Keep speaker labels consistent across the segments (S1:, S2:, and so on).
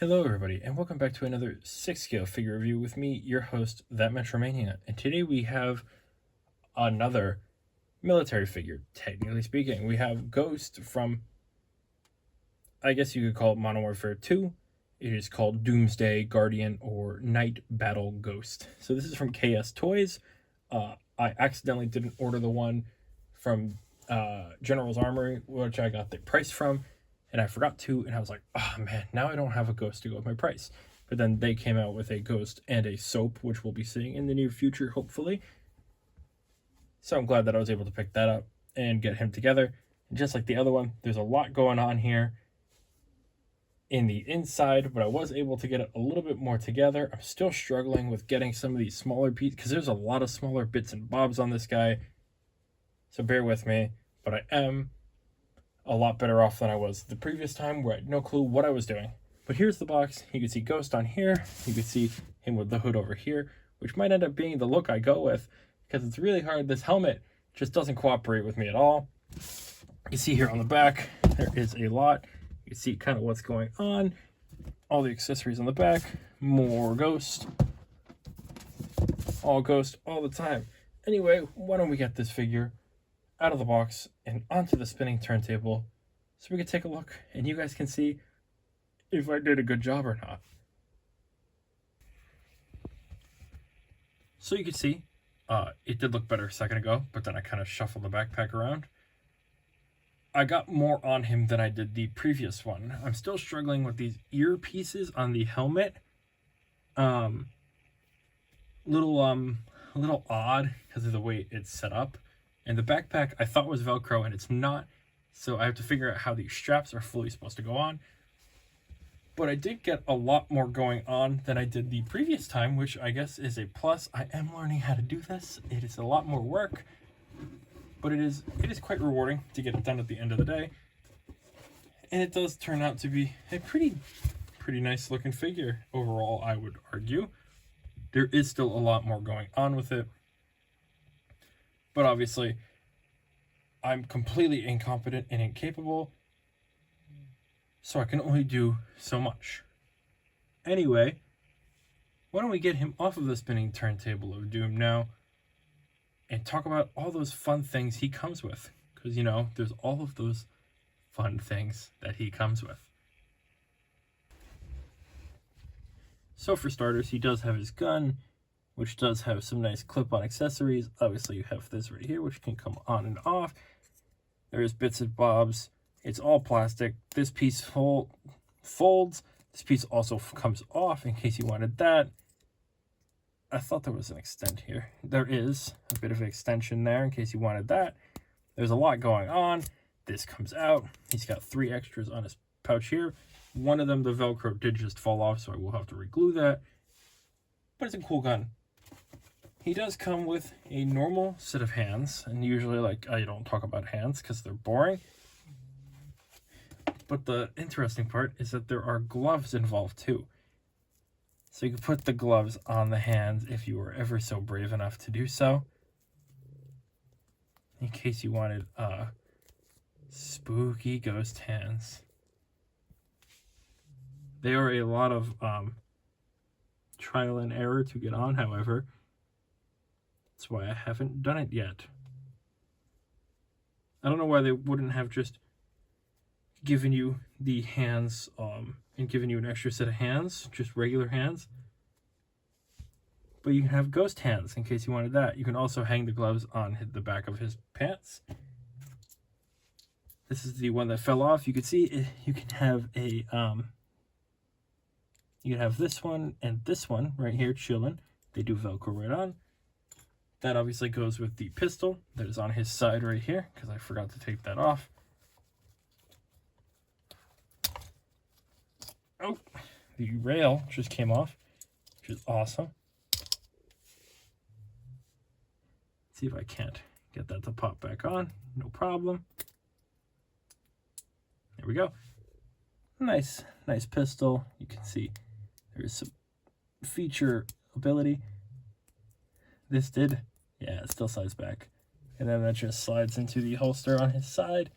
S1: Hello everybody, and welcome back to another 6-scale figure review with me, your host, That Mania. And today we have another military figure, technically speaking. We have Ghost from, I guess you could call it Modern Warfare 2. It is called Doomsday, Guardian, or Night Battle Ghost. So this is from KS Toys. I accidentally didn't order the one from General's Armory, which I got the price from. And I forgot to, and I was like, oh man, now I don't have a Ghost to go with my price. But then they came out with a Ghost and a soap, which we'll be seeing in the near future, hopefully. So I'm glad that I was able to pick that up and get him together. And just like the other one, there's a lot going on here in the inside, but I was able to get it a little bit more together. I'm still struggling with getting some of these smaller pieces, because there's a lot of smaller bits and bobs on this guy. So bear with me, but I am a lot better off than I was the previous time, where I had no clue what I was doing. But here's the box. You can see Ghost on here. You can see him with the hood over here, which might end up being the look I go with, because it's really hard. This helmet just doesn't cooperate with me at all. You see here on the back, there is a lot. You can see kind of what's going on. All the accessories on the back. More Ghost. All Ghost all the time. Anyway, why don't we get this figure out of the box and onto the spinning turntable so we can take a look and you guys can see if I did a good job or not. So you can see it did look better a second ago, but then I kind of shuffled the backpack around. I got more on him than I did the previous one. I'm still struggling with these earpieces on the helmet. A little odd because of the way it's set up. And the backpack I thought was Velcro, and it's not. So I have to figure out how these straps are fully supposed to go on. But I did get a lot more going on than I did the previous time, which I guess is a plus. I am learning how to do this. It is a lot more work, but it is quite rewarding to get it done at the end of the day. And it does turn out to be a pretty nice looking figure overall, I would argue. There is still a lot more going on with it. But obviously, I'm completely incompetent and incapable, so I can only do so much. Anyway, why don't we get him off of the spinning turntable of doom now and talk about all those fun things he comes with. Because, you know, there's all of those fun things that he comes with. So for starters, he does have his gun, which does have some nice clip-on accessories. Obviously, you have this right here, which can come on and off. There's bits and bobs. It's all plastic. This piece folds. This piece also comes off in case you wanted that. I thought there was an extent here. There is a bit of an extension there in case you wanted that. There's a lot going on. This comes out. He's got 3 extras on his pouch here. One of them, the Velcro did just fall off, so I will have to re-glue that. But it's a cool gun. He does come with a normal set of hands, and usually, like, I don't talk about hands because they're boring. But the interesting part is that there are gloves involved too. So you can put the gloves on the hands if you were ever so brave enough to do so. In case you wanted spooky ghost hands. They are a lot of trial and error to get on, however. That's why I haven't done it yet. I don't know why they wouldn't have just given you the hands and given you an extra set of hands, just regular hands. But you can have ghost hands in case you wanted that. You can also hang the gloves on the back of his pants. This is the one that fell off. You can see you can have a you can have this one and this one right here chilling. They do Velcro right on. That obviously goes with the pistol that is on his side right here, because I forgot to take that off. Oh, the rail just came off, which is awesome. Let's see if I can't get that to pop back on. No problem. There we go. Nice pistol. You can see there's some feature ability. This did, yeah, it still slides back. And then that just slides into the holster on his side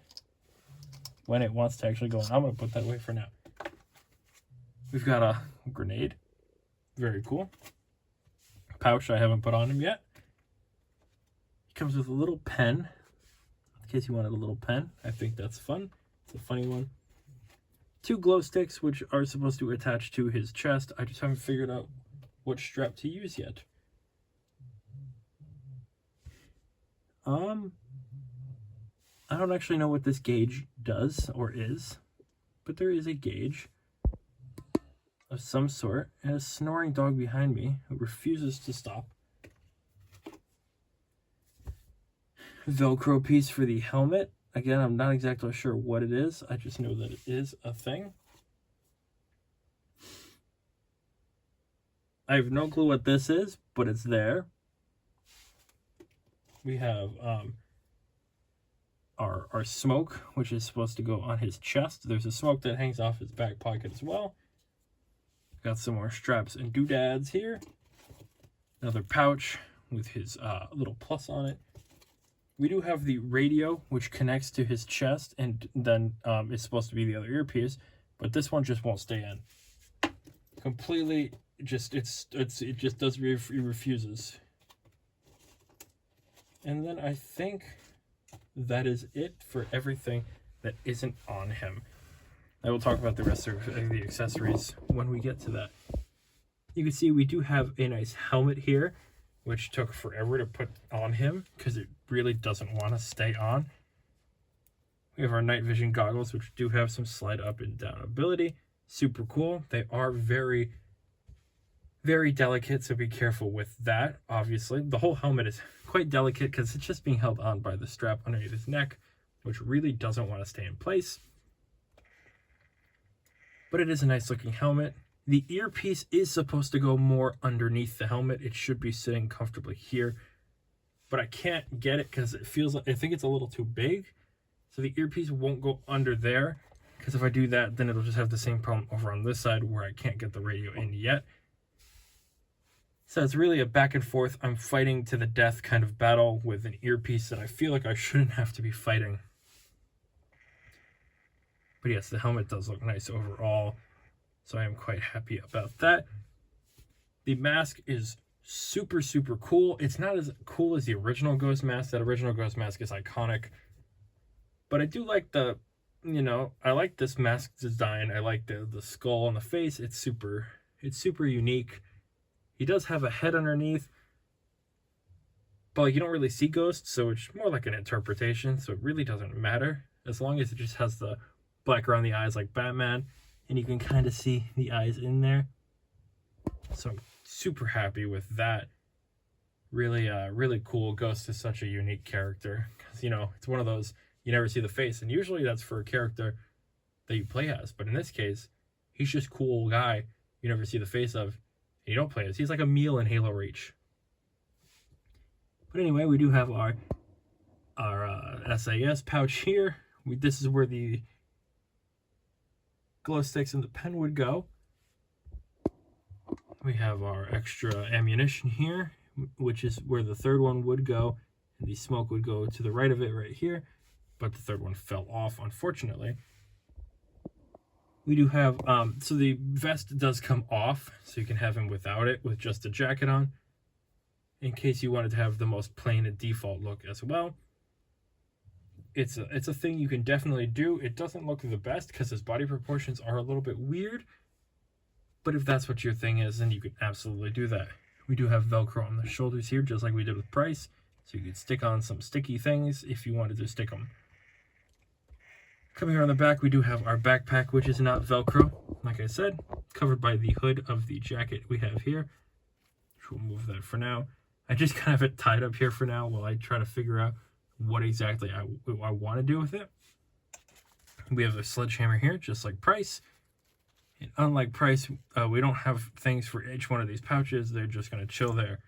S1: when it wants to actually go in. I'm going to put that away for now. We've got a grenade. Very cool. Pouch I haven't put on him yet. He comes with a little pen. In case you wanted a little pen. I think that's fun. It's a funny one. 2 glow sticks, which are supposed to attach to his chest. I just haven't figured out what strap to use yet. I don't actually know what this gauge does or is, but there is a gauge of some sort and a snoring dog behind me who refuses to stop. Velcro piece for the helmet. Again, I'm not exactly sure what it is. I just know that it is a thing. I have no clue what this is, but it's there. We have our smoke, which is supposed to go on his chest. There's a smoke that hangs off his back pocket as well. Got some more straps and doodads here. Another pouch with his little plus on it. We do have the radio, which connects to his chest, and then it's supposed to be the other earpiece, but this one just won't stay in. Completely, it just does, it refuses. And then I think that is it for everything that isn't on him. I will talk about the rest of the accessories when we get to that. You can see we do have a nice helmet here, which took forever to put on him because it really doesn't want to stay on. We have our night vision goggles, which do have some slide up and down ability. Super cool. They are very, very delicate, so be careful with that, obviously. The whole helmet is quite delicate because it's just being held on by the strap underneath his neck, which really doesn't want to stay in place. But it is a nice looking helmet. The earpiece is supposed to go more underneath the helmet. It should be sitting comfortably here, but I can't get it because it feels like, I think it's a little too big. So the earpiece won't go under there, because if I do that, then it'll just have the same problem over on this side where I can't get the radio in yet. So it's really a back and forth, I'm fighting to the death kind of battle with an earpiece that I feel like I shouldn't have to be fighting. But yes, the helmet does look nice overall, so I am quite happy about that. The mask is super, super cool. It's not as cool as the original Ghost mask. That original Ghost mask is iconic. But I do like the, I like this mask design. I like the skull on the face. It's super unique. He does have a head underneath, but like, you don't really see ghosts, so it's more like an interpretation, so it really doesn't matter. As long as it just has the black around the eyes like Batman, and you can kind of see the eyes in there. So I'm super happy with that. Really, really cool. Ghost is such a unique character, because, it's one of those, you never see the face, and usually that's for a character that you play as, but in this case, he's just a cool guy you never see the face of, and you don't play as. He's like a meal in Halo Reach. But anyway, we do have our SAS pouch here. This is where the glow sticks and the pen would go. We have our extra ammunition here, which is where the third one would go, and the smoke would go to the right of it right here, but the third one fell off, unfortunately. We do have, so the vest does come off, so you can have him without it, with just a jacket on, in case you wanted to have the most plain and default look as well. It's a thing you can definitely do. It doesn't look the best because his body proportions are a little bit weird, but if that's what your thing is, then you can absolutely do that. We do have Velcro on the shoulders here, just like we did with Price, so you could stick on some sticky things if you wanted to stick them. Coming here on the back, we do have our backpack, which is not Velcro, like I said, covered by the hood of the jacket we have here. We'll move that for now. I just kind of have it tied up here for now while I try to figure out what exactly I want to do with it. We have a sledgehammer here, just like Price. And unlike Price, we don't have things for each one of these pouches. They're just going to chill there.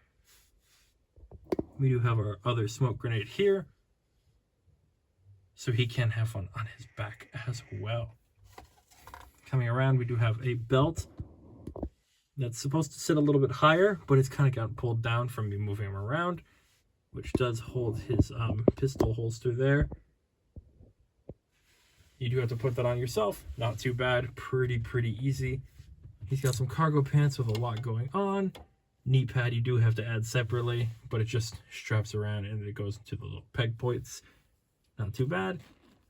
S1: We do have our other smoke grenade here, so he can have fun on his back as well. Coming around, we do have a belt that's supposed to sit a little bit higher, but it's kind of got pulled down from me moving him around, which does hold his pistol holster there. You do have to put that on yourself. Not too bad. Pretty easy. He's got some cargo pants with a lot going on. Knee pad you do have to add separately, but it just straps around and it goes into the little peg points. Not too bad.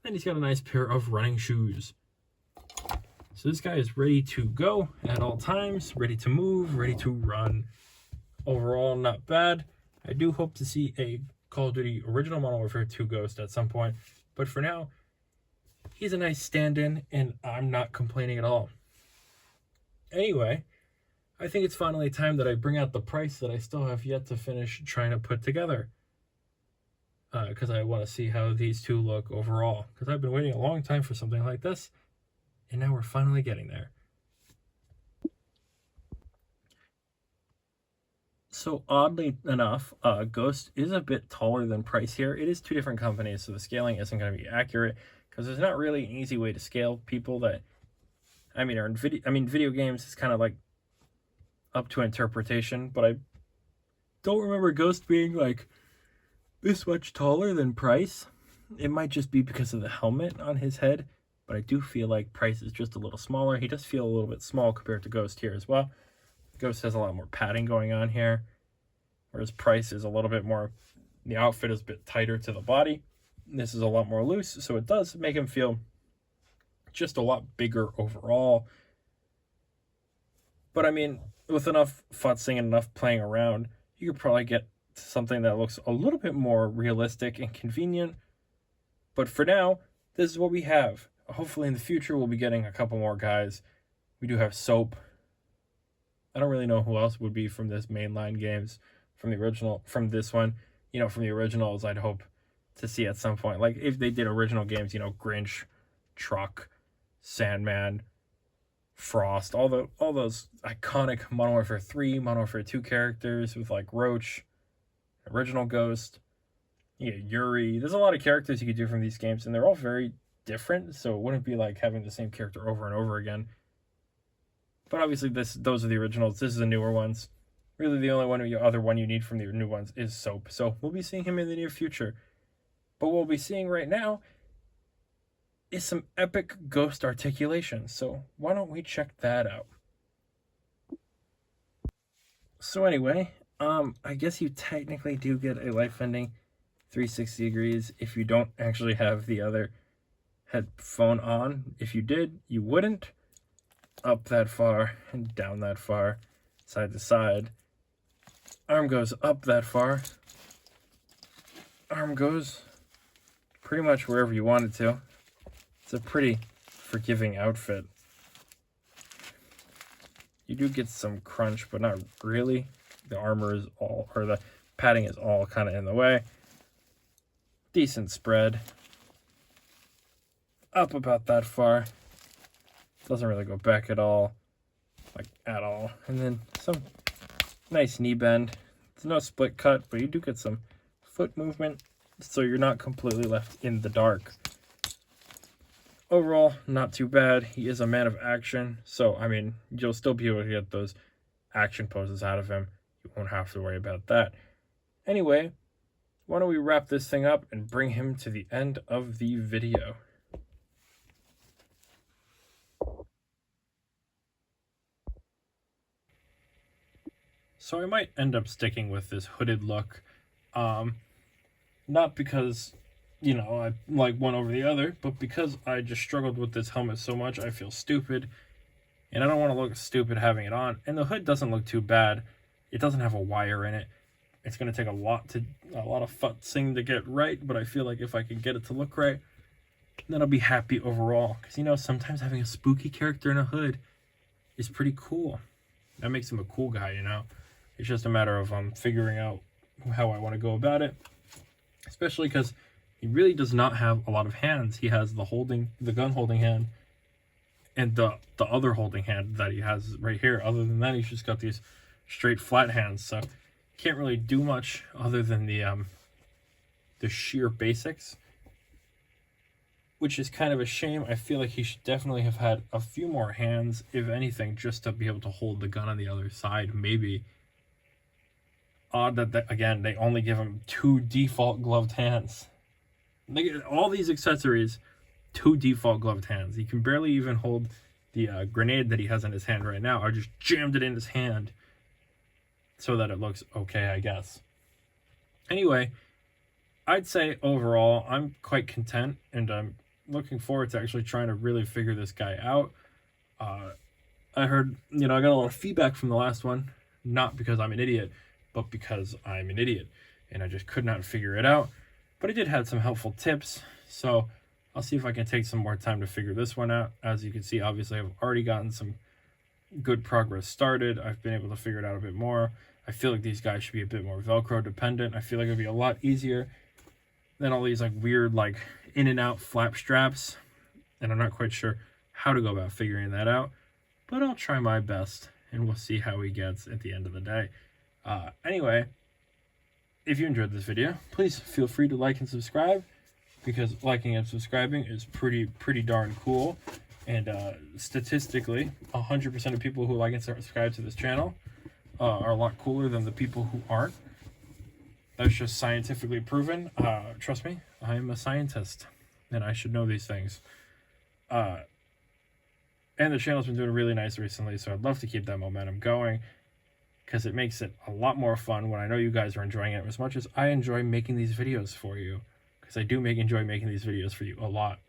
S1: And he's got a nice pair of running shoes. So this guy is ready to go at all times, ready to move, ready to run. Overall, not bad. I do hope to see a Call of Duty original Modern Warfare 2 Ghost at some point, but for now, he's a nice stand-in, and I'm not complaining at all. Anyway, I think it's finally time that I bring out the price that I still have yet to finish trying to put together. Because I want to see how these two look overall. Because I've been waiting a long time for something like this, and now we're finally getting there. So oddly enough, Ghost is a bit taller than Price here. It is two different companies, so the scaling isn't going to be accurate. Because there's not really an easy way to scale people that, are in video games is kind of like up to interpretation, but I don't remember Ghost being like this much taller than Price. It might just be because of the helmet on his head, but I do feel like Price is just a little smaller. He does feel a little bit small compared to Ghost here as well. Ghost has a lot more padding going on here, whereas Price is a little bit more, the outfit is a bit tighter to the body. This is a lot more loose, so it does make him feel just a lot bigger overall. But with enough futzing and enough playing around, you could probably get something that looks a little bit more realistic and convenient. But for now, this is what we have. Hopefully in the future, we'll be getting a couple more guys. We do have Soap. I don't really know who else would be from this mainline games, from the original, from this one. From the originals, I'd hope to see at some point. Like, if they did original games, Grinch, Truck, Sandman, Frost, all those iconic Modern Warfare 3, Modern Warfare 2 characters with, like, Roach, original Ghost, Yuri. There's a lot of characters you could do from these games, and they're all very different, so it wouldn't be like having the same character over and over again. But obviously, those are the originals. This is the newer ones. Really, the only other one you need from the new ones is Soap. So we'll be seeing him in the near future. But what we'll be seeing right now is some epic Ghost articulation. So why don't we check that out? So anyway, I guess you technically do get a life-ending 360 degrees if you don't actually have the other headphone on. If you did, you wouldn't. Up that far and down that far, side to side. Arm goes up that far. Arm goes pretty much wherever you want it to. It's a pretty forgiving outfit. You do get some crunch, but not really. The armor is all, or the padding is all kind of in the way. Decent spread. Up about that far. Doesn't really go back at all. Like, at all. And then some nice knee bend. It's no split cut, but you do get some foot movement, so you're not completely left in the dark. Overall, not too bad. He is a man of action, so, you'll still be able to get those action poses out of him. You won't have to worry about that. Anyway, why don't we wrap this thing up and bring him to the end of the video. So I might end up sticking with this hooded look. Not because, I like one over the other, but because I just struggled with this helmet so much, I feel stupid. And I don't want to look stupid having it on. And the hood doesn't look too bad. It doesn't have a wire in it. It's going to take a lot of futzing to get right, but I feel like if I can get it to look right, then I'll be happy overall. Because, sometimes having a spooky character in a hood is pretty cool. That makes him a cool guy, It's just a matter of figuring out how I want to go about it. Especially because he really does not have a lot of hands. He has the gun holding hand and the other holding hand that he has right here. Other than that, he's just got these straight flat hands. So can't really do much other than the sheer basics. Which is kind of a shame. I feel like he should definitely have had a few more hands, if anything, just to be able to hold the gun on the other side, maybe. Odd that, again, they only give him 2 default gloved hands. They get all these accessories, 2 default gloved hands. He can barely even hold grenade that he has in his hand right now. I just jammed it in his hand so that it looks okay, I guess. Anyway, I'd say overall I'm quite content, and I'm looking forward to actually trying to really figure this guy out. I heard, I got a lot of feedback from the last one, not because I'm an idiot, but because I'm an idiot, and I just could not figure it out. But I did have some helpful tips, so I'll see if I can take some more time to figure this one out. As you can see, obviously I've already gotten some good progress started. I've been able to figure it out a bit more. I feel like these guys should be a bit more Velcro dependent. I feel like it'd be a lot easier than all these like weird like in and out flap straps, and I'm not quite sure how to go about figuring that out, but I'll try my best and we'll see how he gets at the end of the day. Anyway, if you enjoyed this video, please feel free to like and subscribe, because liking and subscribing is pretty darn cool. And statistically, 100% of people who like and subscribe to this channel are a lot cooler than the people who aren't. That's just scientifically proven. Trust me, I am a scientist, and I should know these things. And the channel's been doing really nice recently, so I'd love to keep that momentum going, because it makes it a lot more fun when I know you guys are enjoying it as much as I enjoy making these videos for you, because I do enjoy making these videos for you a lot.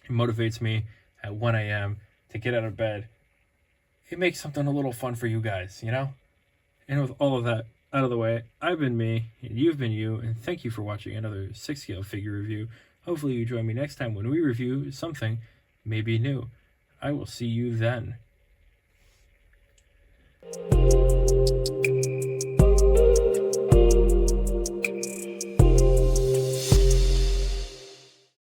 S1: It motivates me at 1 a.m. to get out of bed. It makes something a little fun for you guys, And with all of that out of the way, I've been me, and you've been you, and thank you for watching another 6-scale figure review. Hopefully you join me next time when we review something maybe new. I will see you then.